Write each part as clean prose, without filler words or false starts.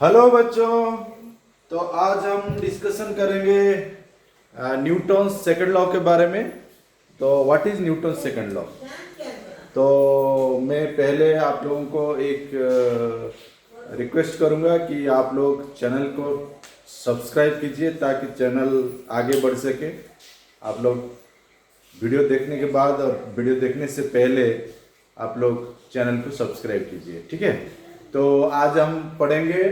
Hello बच्चों। तो आज हम डिस्कशन करेंगे न्यूटन सेकंड लॉ के बारे में। तो what is Newton second law? तो मैं पहले आप लोगों को एक रिक्वेस्ट करूंगा कि आप लोग चैनल को सब्सक्राइब कीजिए ताकि चैनल आगे बढ़ सके। आप लोग वीडियो देखने के बाद और वीडियो देखने से पहले आप लोग चैनल को सब्सक्राइब कीजिए, ठीक है। तो आज हम पढ़ेंगे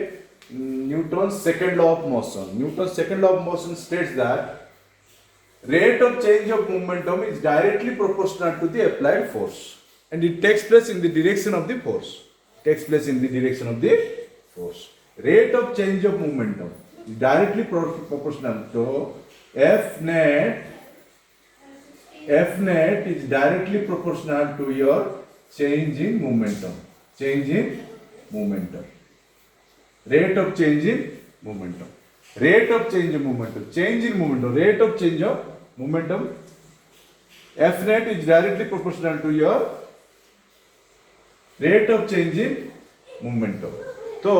Newton second law of motion. Newton second law of motion states that rate of change of momentum is directly proportional to the applied force and it takes place in the direction of the force. Takes place in the direction of the force. Rate of change of momentum is directly proportional to F net is directly proportional to your change in momentum. Change in momentum. Rate of change in momentum. Rate of change of momentum. Change in momentum. Rate of change of momentum. F net is directly proportional to your rate of change in momentum. तो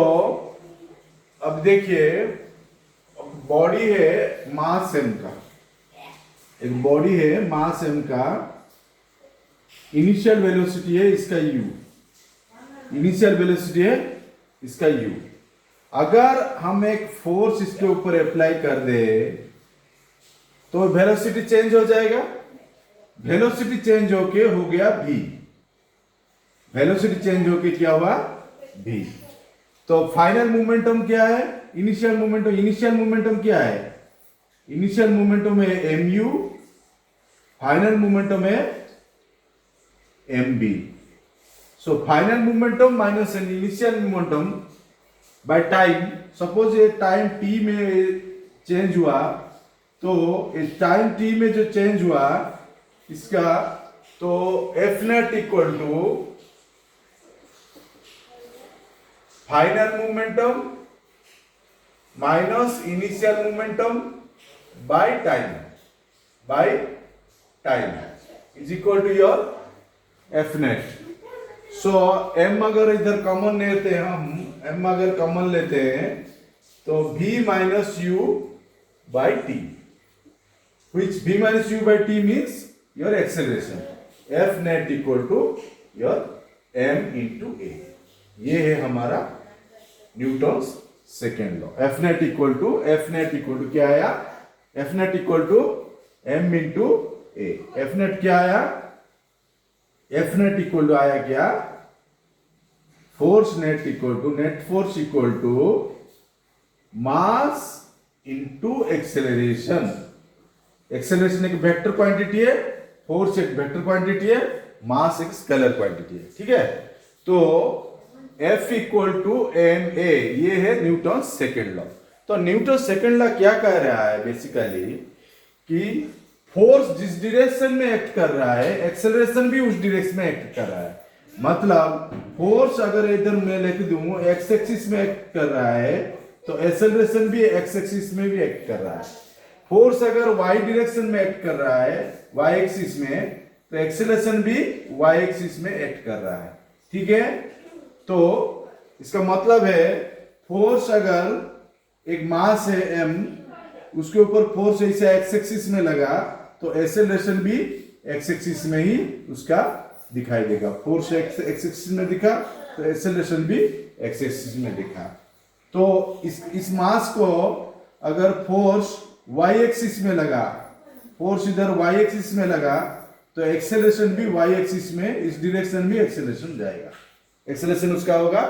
अब देखिए, body है मास m का, एक body है मास m का, initial velocity है इसका u, इनिशियल वेलोसिटी है इसका u। अगर हम एक फोर्स इसके ऊपर अप्लाई कर दे तो वेलोसिटी चेंज हो जाएगा। वेलोसिटी चेंज होके हो गया v, वेलोसिटी चेंज होके क्या हुआ v। तो फाइनल मोमेंटम क्या है? Initial momentum. इनिशियल मोमेंटम क्या है? इनिशियल मोमेंटम है mu, फाइनल मोमेंटम है mb। So final momentum minus initial momentum by time. Suppose ये टाइम t में चेंज हुआ, तो इस टाइम t में जो चेंज हुआ इसका, तो F net equal to final momentum minus initial momentum by time is equal to your F net. So m अगर इधर कॉमन लेते हैं, हम m अगर कॉमन लेते हैं तो v minus you by T, which v minus u by t means your acceleration. F net equal to your m into a. ये है हमारा Newton's second law. F net equal to क्या आया? F net equal to m into a. F net क्या आया? F net equal to आया क्या? Force net equal to, net force equal to mass into acceleration. Acceleration एक vector quantity है, force एक vector quantity है, मास एक scalar quantity है, ठीक है। तो F equal to M A, ये है न्यूटन सेकेंड लॉ। तो न्यूटन सेकेंड लॉ क्या कह रहा है बेसिकली कि फोर्स जिस डायरेक्शन में एक्ट कर रहा है, एक्सेलरेशन भी उस डायरेक्शन में एक्ट कर रहा है। मतलब फोर्स अगर इधर मैं लिख दूं एक्स एक्सिस में एक्ट कर रहा है, तो एक्सेलरेशन भी एक्स एक्सिस में भी एक्ट कर रहा है। फोर्स अगर वाई डायरेक्शन में एक्ट कर रहा है, वाई एक्सिस में, तो एक्सेलरेशन भी वाई एक्सिस में एक्ट कर रहा है, ठीक है। तो इसका मतलब है फोर्स अगर एक मास है m, उसके ऊपर फोर्स ऐसे एक्स एक्सिस में लगा, तो एक्सेलरेशन भी एक्स एक्सिस में ही उसका दिखाई देगा। फोर्स एक्स एक्सिस में दिखा तो एक्सेलरेशन भी एक्स एक्सिस में दिखा। तो इस मास को अगर फोर्स वाई एक्सिस में लगा, फोर्स इधर वाई एक्सिस में लगा, तो एक्सेलरेशन भी वाई एक्सिस में, इस डायरेक्शन में एक्सेलरेशन जाएगा। एक्सेलरेशन उसका होगा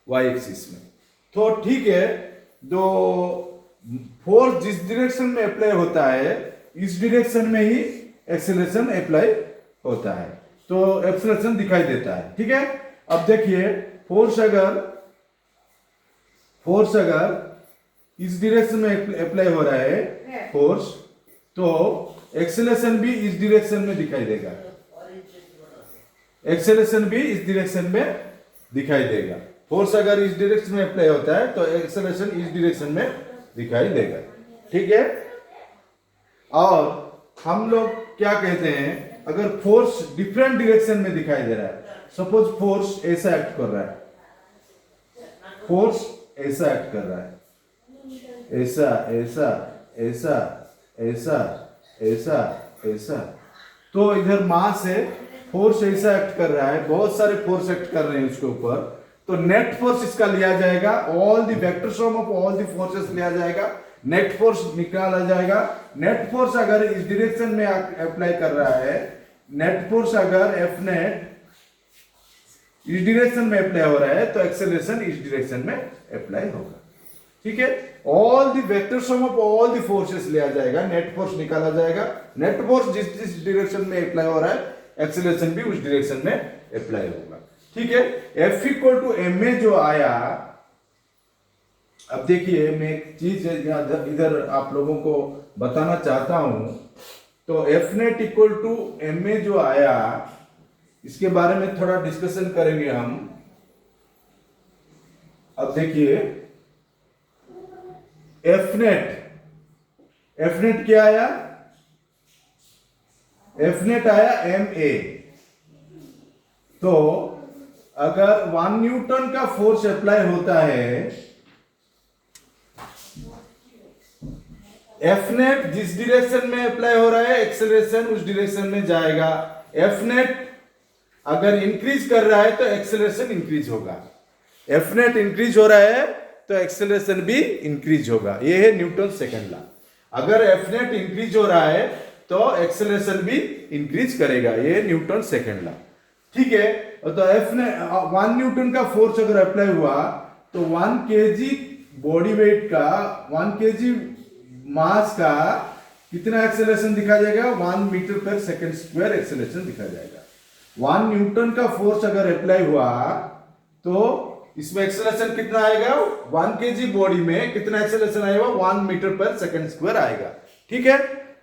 वाई एक्सिस में। तो ठीक है, जो फोर्स जिस डायरेक्शन में अप्लाई होता है, इस डायरेक्शन में ही एक्सेलरेशन अप्लाई होता है, तो एक्सेलरेशन दिखाई देता है, ठीक है। अब देखिए, फोर्स अगर इस डायरेक्शन में अप्लाई हो रहा है फोर्स, तो एक्सेलरेशन भी इस डायरेक्शन में दिखाई देगा। एक्सेलरेशन भी इस डायरेक्शन में दिखाई देगा। फोर्स अगर इस डायरेक्शन में अप्लाई होता है तो एक्सेलरेशन इस डायरेक्शन में दिखाई देगा, ठीक है। और हम लोग क्या कहते हैं, अगर फोर्स डिफरेंट डायरेक्शन में दिखाई दे रहा है, सपोज फोर्स ऐसा एक्ट कर रहा है, फोर्स ऐसा एक्ट कर रहा है, ऐसा ऐसा ऐसा ऐसा ऐसा ऐसा। तो इधर मास है, फोर्स ऐसा एक्ट कर रहा है, बहुत सारे फोर्स एक्ट कर रहे हैं उसके ऊपर। तो नेट फोर्स इसका लिया जाएगा, all the vector sum of all the forces लिया जाएगा, नेट फोर्स निकाला जाएगा। नेट फोर्स अगर इस डायरेक्शन में अप्लाई कर रहा है, नेट फोर्स अगर एफ नेट इस डायरेक्शन में अप्लाई हो रहा है तो एक्सेलरेशन इस डायरेक्शन में अप्लाई होगा। ठीक है, all the vector sum of all the forces लिया जाएगा, नेट फोर्स निकाला जाएगा। नेट फोर्स जिस जिस डायरेक्शन में अप्लाई हो रहा है, एक्सेलरेशन भी उस डायरेक्शन में अप्लाई होगा। ठीक है, F equal to M A जो आया, अब देखिए मैं एक चीज इधर आप लोगों को बताना चाहता हूं। तो F net equal to M A जो आया, इसके बारे में थोड़ा डिस्कशन करेंगे हम। अब देखिए एफ नेट क्या आया, एफ नेट आया एम ए। तो अगर 1 न्यूटन का फोर्स अप्लाई होता है, एफ नेट जिस डायरेक्शन में अप्लाई हो रहा है, एक्सेलरेशन उस डायरेक्शन में जाएगा। एफ नेट अगर इंक्रीज कर रहा है तो एक्सेलरेशन इंक्रीज होगा, एफ नेट इंक्रीज हो रहा है तो एक्सेलरेशन भी इंक्रीज होगा। ये है न्यूटन सेकंड लॉ। अगर एफ नेट इंक्रीज हो रहा है तो एक्सेलरेशन भी इंक्रीज करेगा, ये न्यूटन सेकंड लॉ। ठीक है, तो एफ ने 1 न्यूटन का फोर्स अगर अप्लाई हुआ तो 1 केजी बॉडी वेट का, 1 केजी मास का कितना एक्सेलरेशन दिखा जाएगा, 1 मीटर पर सेकंड स्क्वायर एक्सेलरेशन दिखा जाएगा। 1 न्यूटन का फोर्स अगर अप्लाई हुआ तो इसमें एक्सेलरेशन कितना आएगा, 1 केजी बॉडी में कितना एक्सेलरेशन आएगा, 1 मीटर पर सेकंड स्क्वायर आएगा। ठीक है,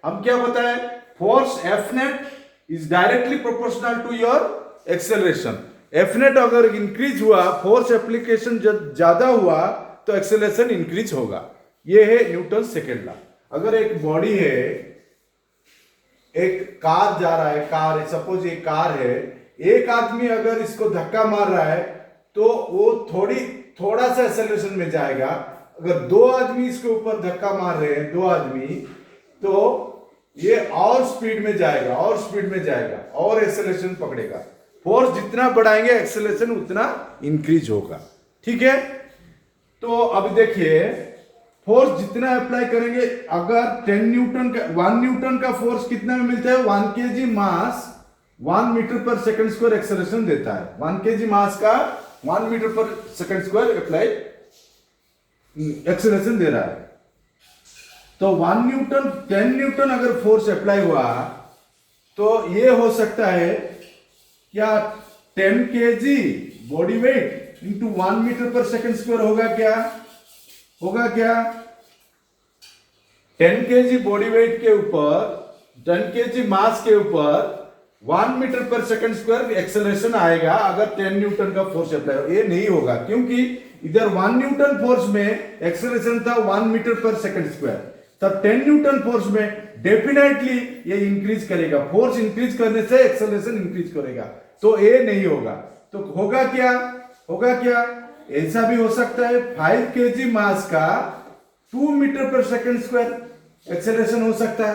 हम क्या बताएं, force F net is directly proportional to your acceleration. F net अगर इंक्रीज हुआ, फोर्स एप्लीकेशन जब ज्यादा हुआ तो एक्सेलरेशन इंक्रीज होगा। ये है न्यूटन सेकेंड लॉ। अगर एक बॉडी है, एक कार जा रहा है, कार है, सपोज ये कार है, एक आदमी अगर इसको धक्का मार रहा है तो वो थोड़ा सा एक्सेलरेशन में जाएगा। अगर 2 आदमी इसके ऊपर धक्का मार रहे हैं, 2 आदमी, तो ये और स्पीड में जाएगा, और स्पीड में जाएगा, और एक्सेलरेशन पकड़ेगा। फोर्स जितना बढ़ाएंगे एक्सेलरेशन उतना इंक्रीज होगा। ठीक है, तो अब देखिए फोर्स जितना अप्लाई करेंगे, अगर 10 न्यूटन का 1 न्यूटन का फोर्स कितना में मिलता है, 1 केजी मास 1 मीटर पर सेकंड स्क्वायर एक्सेलरेशन देता है। 1 केजी मास का 1 मीटर पर सेकंड स्क्वायर अप्लाई एक्सेलरेशन दे रहा है। तो 1 न्यूटन 10 न्यूटन अगर फोर्स अप्लाई हुआ तो ये हो सकता है क्या, 10 KG body weight into 1 metre पर सेकंड स्क्वायर होगा क्या, होगा क्या, 10 केजी बॉडी वेट के ऊपर, 10 केजी मास के ऊपर 1 मीटर पर सेकंड स्क्वायर एक्सेलरेशन आएगा अगर 10 न्यूटन का फोर्स अप्लाई हो। ये नहीं होगा क्योंकि इधर 1 न्यूटन फोर्स में एक्सेलरेशन था 1 मीटर पर सेकंड स्क्वायर, तब 10 न्यूटन फोर्स में डेफिनेटली ये इंक्रीज करेगा। फोर्स इंक्रीज करने से एक्सेलरेशन इंक्रीज करेगा, तो ये नहीं होगा। तो होगा क्या, होगा क्या, ऐसा भी हो सकता है 5 केजी मास का 2 मीटर पर सेकंड स्क्वायर एक्सेलरेशन हो सकता है।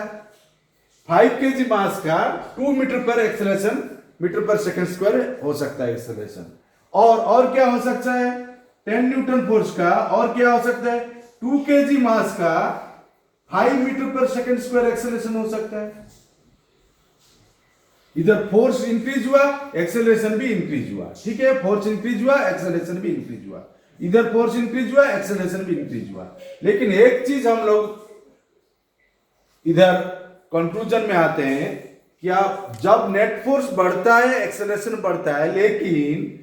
5 केजी मास का 2 मीटर पर एक्सेलरेशन, मीटर पर सेकंड स्क्वायर हो सकता है एक्सेलरेशन। और क्या हो सकता है, 10 न्यूटन फोर्स का, और क्या हो सकता है, 2 केजी मास का 5 मीटर पर सेकंड स्क्वायर एक्सेलरेशन हो सकता है। इधर फोर्स इंक्रीज हुआ, एक्सेलरेशन भी इंक्रीज हुआ। ठीक है, फोर्स इंक्रीज हुआ, एक्सेलरेशन भी इंक्रीज हुआ। इधर फोर्स इंक्रीज हुआ, एक्सेलरेशन भी इंक्रीज हुआ। लेकिन एक चीज हम लोग इधर कंक्लूजन में आते हैं कि जब नेट फोर्स बढ़ता है एक्सेलरेशन बढ़ता है, लेकिन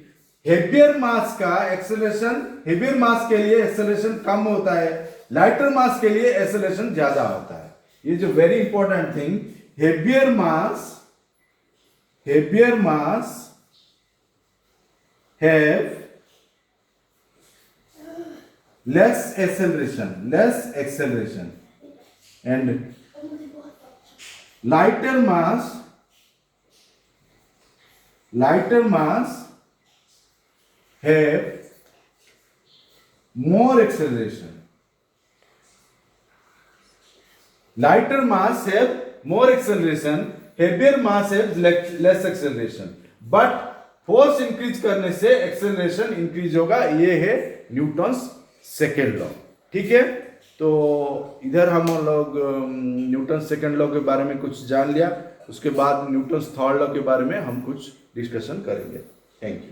हेवियर मास का एक्सेलरेशन, हेवियर मास के लिए एक्सेलरेशन कम होता है, लाइटर मास के लिए एक्सेलरेशन ज्यादा होता है। ये जो very important thing, heavier mass have less acceleration and lighter mass have more acceleration. Lighter mass have more acceleration, heavier mass have less acceleration. But force increase करने से एक्सेलरेशन इंक्रीज होगा, ये है न्यूटन्स सेकेंड लॉ. ठीक है, तो इधर हम लोग न्यूटन सेकेंड लॉ के बारे में कुछ जान लिया. उसके बाद न्यूटन्स थर्ड लॉ के बारे में हम कुछ डिस्कशन करेंगे. Thank you.